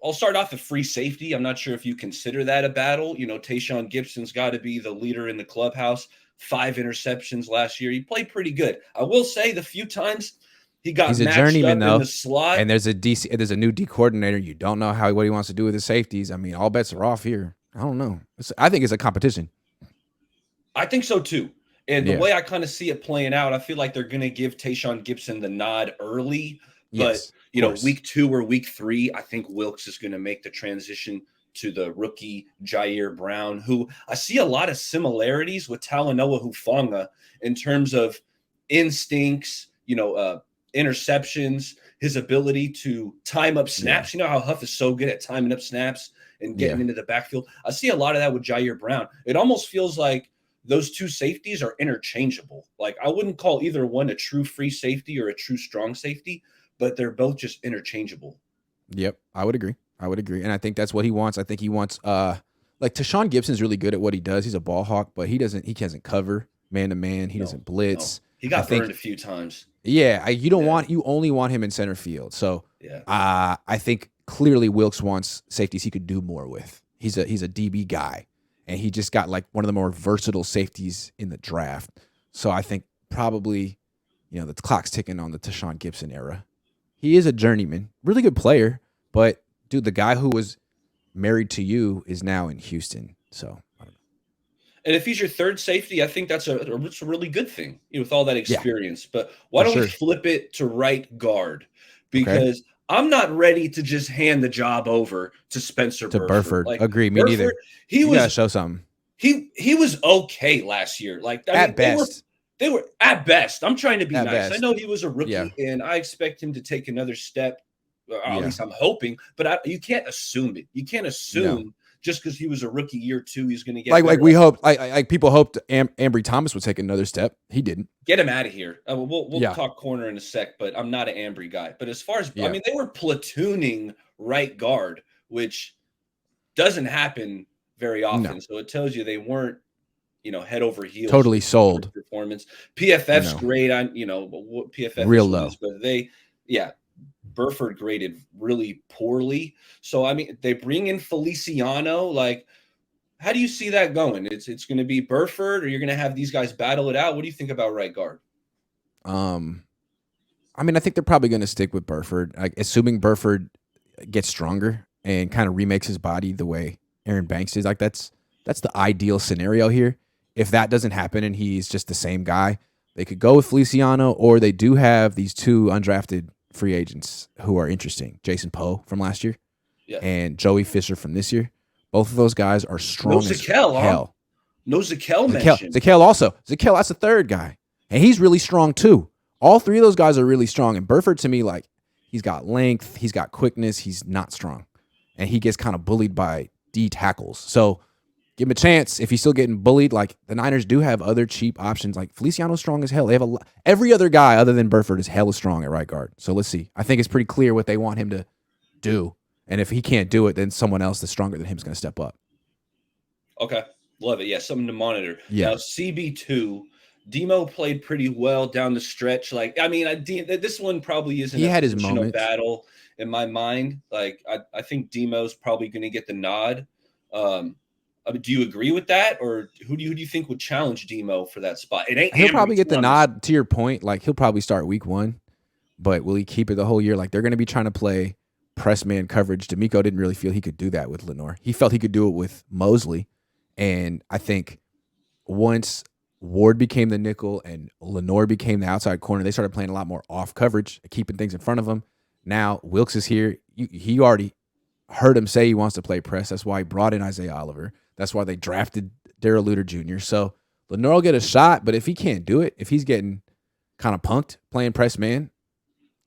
I'll start off at free safety. I'm not sure if you consider that a battle. Tayshaun Gibson's got to be the leader in the clubhouse. 5 interceptions last year. He played pretty good. I will say the few times he got He's a matched journeyman up in though, the slot. and there's a new D coordinator. You don't know what he wants to do with his safeties. I mean, all bets are off here. I don't know. I think it's a competition. I think so too. And the Yeah. way I kind of see it playing out, I feel like they're going to give Tayshaun Gibson the nod early. But, Yes. Of course. week 2 or week 3, I think Wilkes is going to make the transition to the rookie Jair Brown, who I see a lot of similarities with Talanoa Hufanga in terms of instincts, interceptions, his ability to time up snaps. Yeah. You know how Huff is so good at timing up snaps and getting Yeah. into the backfield. I see a lot of that with Jair Brown. It almost feels like those two safeties are interchangeable. Like I wouldn't call either one a true free safety or a true strong safety, but they're both just interchangeable. Yep. I would agree. And I think that's what he wants. I think he wants like Tashawn Gibson's really good at what he does. He's a ball hawk, but he doesn't cover man to man. He doesn't No. blitz. He I got think burned a few times. yeah, you only want him in center field. So Yeah. I think clearly Wilkes wants safeties he could do more with. He's a DB guy, and he just got like one of the more versatile safeties in the draft. So I think probably, the clock's ticking on the Tashawn Gibson era. He is a journeyman, really good player, but dude, the guy who was married to you is now in Houston. So I don't know. And if he's your third safety, I think that's a really good thing, with all that Yeah, experience. But why for don't we sure. flip it to right guard? Okay. Because I'm not ready to just hand the job over to Spencer To Burford. Burford. Like Agree, me Burford, neither. he You gotta was show something. he was okay last year. Like I At mean, best. they were at best. I'm trying to be At nice. I best. know he was a Yeah. rookie, and I expect him to take another step. Or at Yeah. least I'm hoping. But you can't assume it. You can't No. assume just because he was a rookie year 2, he's going to get Like better. we hoped, like people hoped Ambry Thomas would take another step. He didn't. Get him out of here. We'll Yeah. talk corner in a sec, but I'm not an Ambry guy. But as far as I Yeah. mean, they were platooning right guard, which doesn't happen very No. often. So it tells you they weren't, head over heels Totally sold. performance. PFF's No. great on, what PFF Real is low. this, but Burford graded really poorly. So I mean, they bring in Feliciano. Like, how do you see that going? It's going to be Burford, or you're going to have these guys battle it out. What do you think about right guard? I mean, I think they're probably going to stick with Burford, like assuming Burford gets stronger and kind of remakes his body the way Aaron Banks is. Like that's the ideal scenario here. If that doesn't happen and he's just the same guy, they could go with Feliciano, or they do have these 2 undrafted free agents who are interesting. Jason Poe from last year and Joey Fisher from this year. Both of those guys are strong as hell. Huh? No Zakel mentioned. Zakel also. Zakel, that's the third guy. And he's really strong too. All 3 of those guys are really strong. And Burford, to me, like, he's got length, he's got quickness, he's not strong. And he gets kind of bullied by D tackles. So give him a chance. If he's still getting bullied, like, the Niners do have other cheap options. Like, Feliciano's strong as hell. They have every other guy other than Burford is hella strong at right guard. So let's see. I think it's pretty clear what they want him to do. And if he can't do it, then someone else that's stronger than him is going to step up. Okay. Love it. Yeah, something to monitor. Yeah. Now, CB2, Demo played pretty well down the stretch. Like, I mean, this one probably isn't he a had his positional moments. battle in my mind. Like, I think Demo's probably going to get the nod. Do you agree with that, or who do you think would challenge Demo for that spot? It ain't. He'll probably get the nod. To your point, like he'll probably start week 1, but will he keep it the whole year? Like they're going to be trying to play press man coverage. D'Amico didn't really feel he could do that with Lenore. He felt he could do it with Mosley, and I think once Ward became the nickel and Lenore became the outside corner, they started playing a lot more off coverage, keeping things in front of him. Now Wilkes is here. He already heard him say he wants to play press. That's why he brought in Isaiah Oliver. That's why they drafted Darrell Luter Jr. So Lenore will get a shot, but if he can't do it, if he's getting kind of punked playing press man,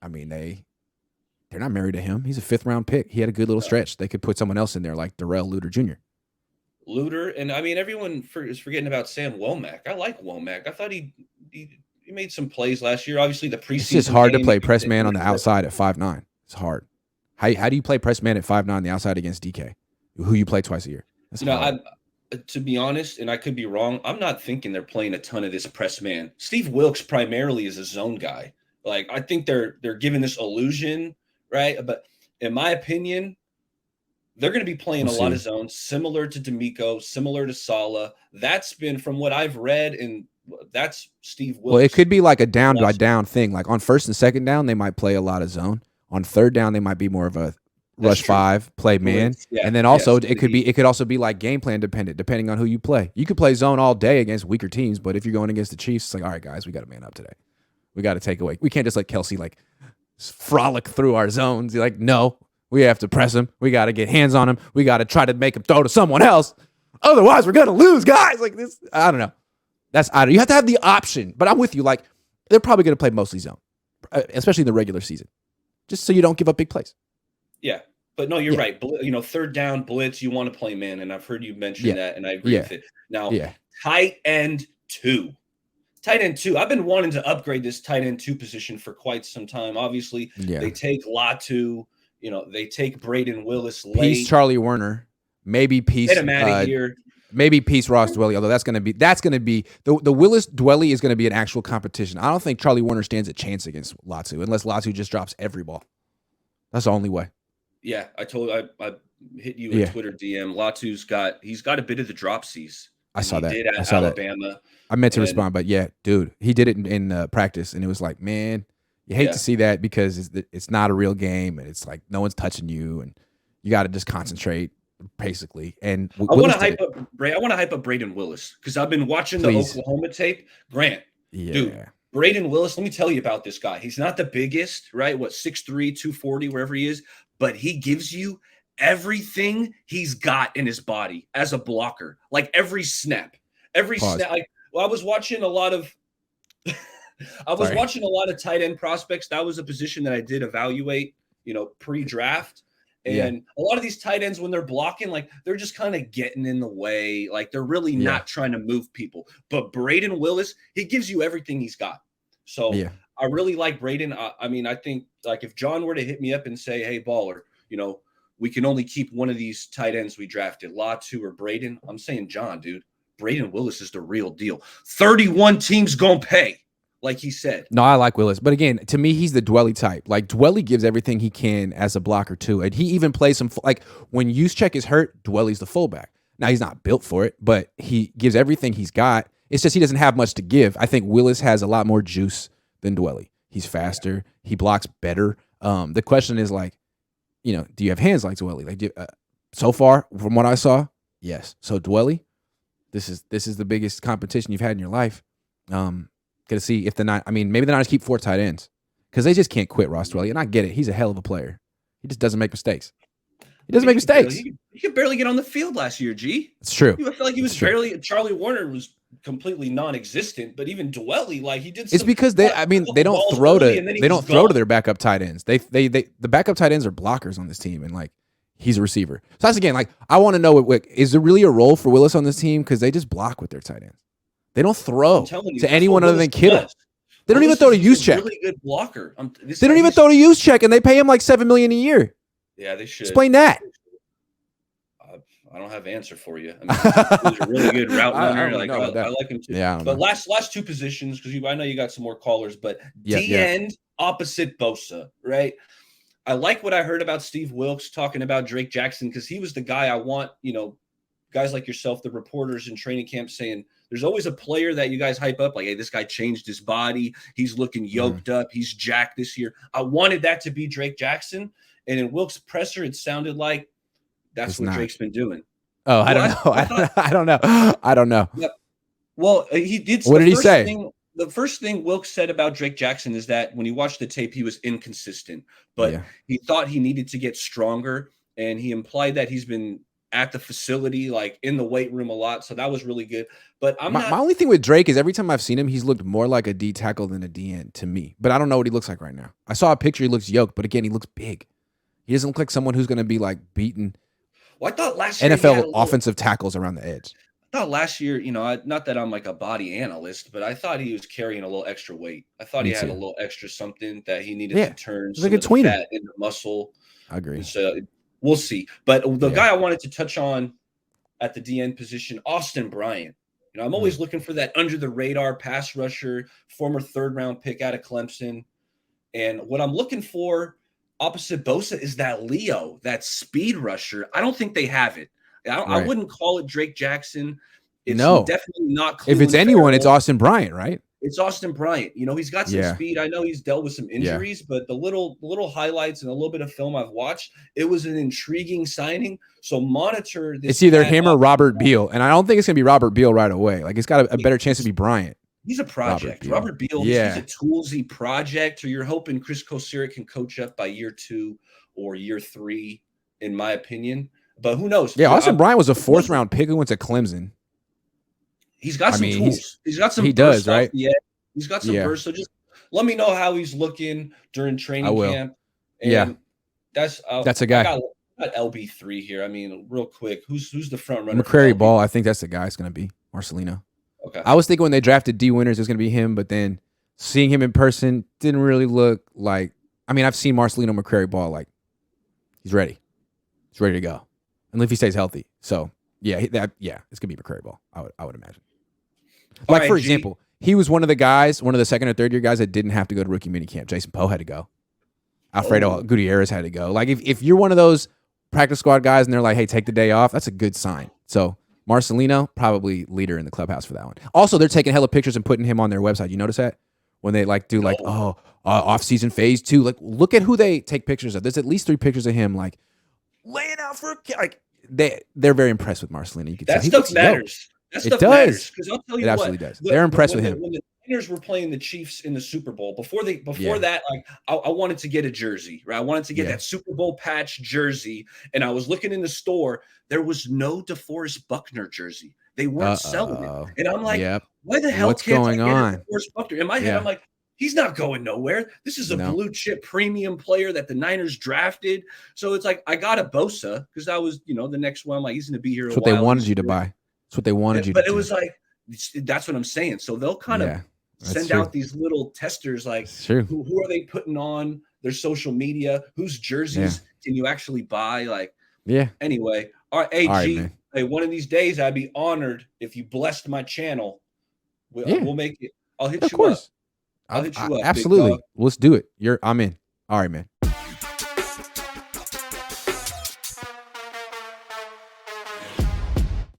I mean, they're not married to him. He's a 5th round pick. He had a good little stretch. They could put someone else in there like Darrell Luter Jr. Luter, and I mean, everyone is forgetting about Sam Womack. I like Womack. I thought he made some plays last year. Obviously, the preseason. It's just hard to play press man on the outside at 5'9". It's hard. How do you play press man at 5'9" on the outside against DK, who you play twice a year? That's hard. To be honest, and I could be wrong, I'm not thinking they're playing a ton of this press man. Steve Wilkes primarily is a zone guy. Like, I think they're giving this illusion, right? But in my opinion, They're going to be playing We'll a lot of see. zones, similar to D'Amico, similar to Sala. That's been, from what I've read, and that's Steve Well, it Wilkes' could be like a down by philosophy. down thing. Like on first and second down, they might play a lot of zone. On third down, they might be more of a That's rush true. five, play man. Blitz, yeah, And then yeah. also Some of the it could also be like game plan dependent, depending on who you play. You could play zone all day against weaker teams, but if you're going against the Chiefs, it's like, all right, guys, we got to man up today. We got to take away. We can't just let Kelsey like frolic through our zones. You're like, no, we have to press him. We got to get hands on him. We got to try to make him throw to someone else. Otherwise, we're gonna lose, guys. Like this, I don't know. You have to have the option, but I'm with you. Like they're probably gonna play mostly zone, especially in the regular season, just so you don't give up big plays. Yeah, but no, you're right. Third down blitz, you want to play man, and I've heard you mention that, and I agree with it. Now, tight end two. I've been wanting to upgrade this tight end 2 position for quite some time. Obviously, they take Latu, they take Braden Willis late. Peace Charlie Werner, maybe Peace. Get him out of here. Maybe Peace Ross Dwelly, although that's going to be the Willis Dwelly is going to be an actual competition. I don't think Charlie Werner stands a chance against Latu unless Latu just drops every ball. That's the only way. Yeah, I hit you a Twitter DM. Latu's got a bit of the dropsies. I saw that. Did at I saw Alabama. That. I meant to respond, but yeah, dude, he did it in practice, and it was like, man, you hate to see that because it's not a real game, and it's like no one's touching you, and you got to just concentrate. Basically, and I want to hype up Braden Willis because I've been watching the Oklahoma tape. Grant, dude, Braden Willis. Let me tell you about this guy. He's not the biggest, right? 6'3", 240, wherever he is, but he gives you everything he's got in his body as a blocker. Like every snap. Snap. Like, I was watching a lot of. Watching a lot of tight end prospects. That was a position that I did evaluate, pre-draft. And a lot of these tight ends, when they're blocking, like they're just kind of getting in the way. Like they're really not trying to move people. But Braden Willis, he gives you everything he's got. So I really like Braden. I think like if John were to hit me up and say, hey, baller, we can only keep one of these tight ends we drafted, Latu or Braden. I'm saying, John, dude, Braden Willis is the real deal. 31 teams gonna pay. Like he said. No, I like Willis. But again, to me, he's the Dwelly type. Like, Dwelly gives everything he can as a blocker, too. And he even plays some, like, when Juszczyk is hurt, Dwelly's the fullback. Now, he's not built for it, but he gives everything he's got. It's just he doesn't have much to give. I think Willis has a lot more juice than Dwelly. He's faster. He blocks better. The question is, like, do you have hands like Dwelly? Like, so far, from what I saw, yes. So, Dwelly, this is the biggest competition you've had in your life. Gonna see if maybe the Niners keep 4 tight ends because they just can't quit Ross Dwelly. And I get it. He's a hell of a player. He just doesn't make mistakes. He could barely get on the field last year, G. It's true. I feel like he was barely – Charlie Warner was completely non-existent, but even Dwelly, like he did It's because they don't throw to their backup tight ends. The backup tight ends are blockers on this team, and like he's a receiver. So that's again, like I want to know is there really a role for Willis on this team? Because they just block with their tight ends. They don't throw to anyone other than Kittle. They don't even throw to Juszczyk. Really good blocker. They don't even throw to Juszczyk, and they pay him like $7 million a year. Yeah, they should. Explain that. I don't have an answer for you. He's a really good route runner. I like him too. Yeah, but last 2 positions because I know you got some more callers, but end opposite Bosa, right? I like what I heard about Steve Wilkes talking about Drake Jackson because he was the guy I want. Guys like yourself, the reporters in training camp, saying there's always a player that you guys hype up, like, hey, this guy changed his body. He's looking yoked up. He's jacked this year. I wanted that to be Drake Jackson. And in Wilkes' presser, it sounded like that's what Drake's been doing. Oh, I don't know. I don't know. Yeah. Well, he did. What did he say? The first thing Wilkes said about Drake Jackson is that when he watched the tape, he was inconsistent, but he thought he needed to get stronger. And he implied that he's been at the facility, like in the weight room a lot. So that was really good. But my only thing with Drake is every time I've seen him, he's looked more like a D tackle than a D end to me. But I don't know what he looks like right now. I saw a picture. He looks yoked, but again, he looks big. He doesn't look like someone who's going to be like beating I thought last year NFL offensive tackles around the edge. I thought last year, not that I'm like a body analyst, but I thought he was carrying a little extra weight. I thought he had a little extra something that he needed to turn some of the fat into muscle. I agree. So we'll see. But the guy I wanted to touch on at the DN position, Austin Bryant. I'm always looking for that under the radar pass rusher, former 3rd round pick out of Clemson. And what I'm looking for opposite Bosa is that Leo, that speed rusher. I don't think they have it. I Right. wouldn't call it Drake Jackson. It's No. definitely not If it's Cleveland anyone, it's Farrell. Austin Bryant, right? It's Austin Bryant. He's got some Yeah. speed. I know he's dealt with some Yeah. injuries, but the little highlights and a little bit of film I've watched, it was an intriguing signing. So monitor this It's either cat him or Robert Beal, and I don't think it's gonna be Robert Beal right away. Like it's got a better chance to be Bryant. He's a project. Robert Beal, Yeah. he's a toolsy project. So you're hoping Chris Kosiric can coach up by year 2 or year 3, in my opinion. But who knows? Yeah, Austin Bryant was a 4th round pick who went to Clemson. He's got some tools. He's got some he burst does, right? off the edge. He's got some burst. So just let me know how he's looking during training camp. And that's a guy. I got LB3 here. I mean, real quick, who's the front runner? McCrary Ball. I think that's the guy. It's going to be Marcelino. Okay. I was thinking when they drafted D Winters, it was going to be him, but then seeing him in person didn't really look like. I mean, I've seen Marcelino McCrary Ball. Like he's ready. He's ready to go, and if he stays healthy. So yeah, it's going to be McCrary Ball. I would imagine. Like for example, he was one of the 2nd or 3rd year guys that didn't have to go to rookie minicamp. Jason Poe had to go. Alfredo Gutierrez had to go. Like if you're one of those practice squad guys and they're like, hey, take the day off, that's a good sign. So Marcelino, probably leader in the clubhouse for that one. Also, they're taking hella pictures and putting him on their website. You notice that? When they off-season phase 2, like look at who they take pictures of. There's at least 3 pictures of him like laying out for they're very impressed with Marcelino. You can that tell. Stuff matters. That stuff does. Matters because I'll tell you it absolutely does. They're impressed with him. When the Niners were playing the Chiefs in the Super Bowl, before that, like I wanted to get a jersey, right? I wanted to get that Super Bowl patch jersey, and I was looking in the store. There was no DeForest Buckner jersey. They weren't selling it, and I'm like, why the hell can't I get DeForest Buckner? In my head, I'm like, he's not going nowhere. This is a blue chip premium player that the Niners drafted. So it's like I got a Bosa because that was the next one. I'm like, he's going to be here. That's what they wanted you to buy. That's what they wanted you to do. But it was like, that's what I'm saying. So they'll kind of send out these little testers like, who are they putting on their social media? Whose jerseys can you actually buy? Like, anyway. All right, AG, hey, one of these days I'd be honored if you blessed my channel. We'll make it. I'll hit you up. I'll hit you up. Absolutely. Let's do it. I'm in. All right, man.